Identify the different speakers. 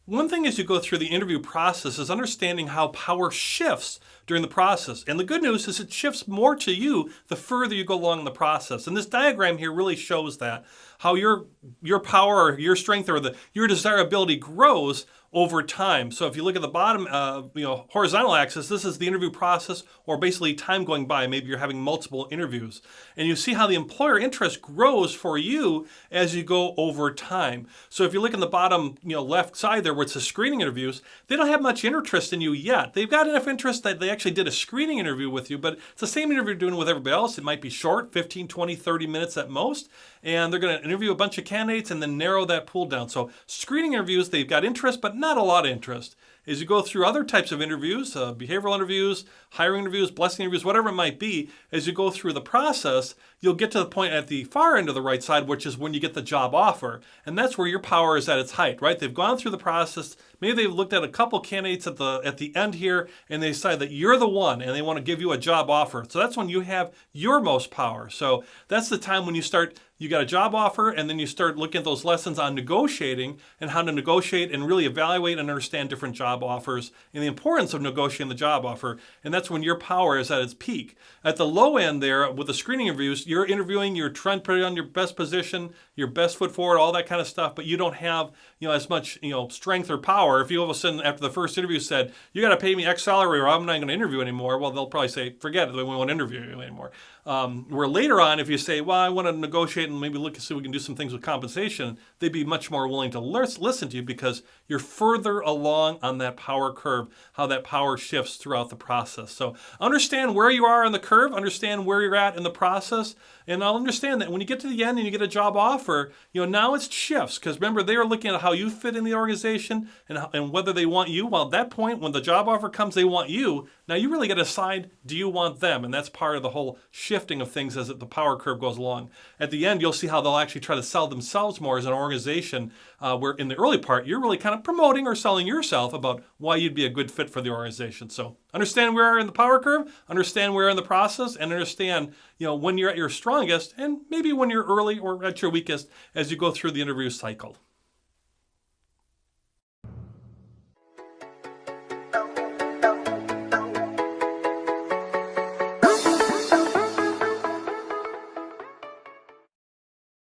Speaker 1: One thing as you go through the interview process is understanding how power shifts during the process. And the good news is it shifts more to you the further you go along in the process. And this diagram here really shows that, how your power, or your strength, or your desirability grows over time. So if you look at the bottom, horizontal axis, this is the interview process, or basically time going by. Maybe you're having multiple interviews, and you see how the employer interest grows for you as you go over time. So if you look in the bottom, left side there, where it says screening interviews, they don't have much interest in you yet. They've got enough interest that they actually did a screening interview with you, but it's the same interview you're doing with everybody else. It might be short, 15, 20, 30 minutes at most, and they're going to interview a bunch of candidates and then narrow that pool down. So screening interviews, they've got interest, but not a lot of interest. As you go through other types of interviews, behavioral interviews, hiring interviews, blessing interviews, whatever it might be, as you go through the process, you'll get to the point at the far end of the right side, which is when you get the job offer. And that's where your power is at its height, right? They've gone through the process. Maybe they've looked at a couple candidates at the end here, and they decide that you're the one, and they want to give you a job offer. So that's when you have your most power. So that's the time when you got a job offer, and then you start looking at those lessons on negotiating and how to negotiate and really evaluate and understand different job offers and the importance of negotiating the job offer. And that's when your power is at its peak. At the low end there, with the screening interviews, you're interviewing, you're trying to put it on your best position, your best foot forward, all that kind of stuff, but you don't have as much strength or power. If you all of a sudden after the first interview said, you got to pay me X salary or I'm not going to interview anymore, well, they'll probably say, forget it, we won't interview you anymore. Where later on, if you say, well, I want to negotiate and maybe look and see if we can do some things with compensation, they'd be much more willing to listen to you because you're further along on that power curve, how that power shifts throughout the process. So understand where you are on the curve, understand where you're at in the process, and I'll understand that when you get to the end and you get a job offer, now it shifts, because remember, they are looking at how you fit in the organization and whether they want you. Well, at that point, when the job offer comes, they want you. Now you really got to decide, do you want them? And that's part of the whole shifting of things as the power curve goes along. At the end, you'll see how they'll actually try to sell themselves more as an organization, where in the early part, you're really kind of promoting or selling yourself about why you'd be a good fit for the organization. So understand where you are in the power curve, understand where you're in the process, and understand when you're at your strongest and maybe when you're early or at your weakest as you go through the interview cycle.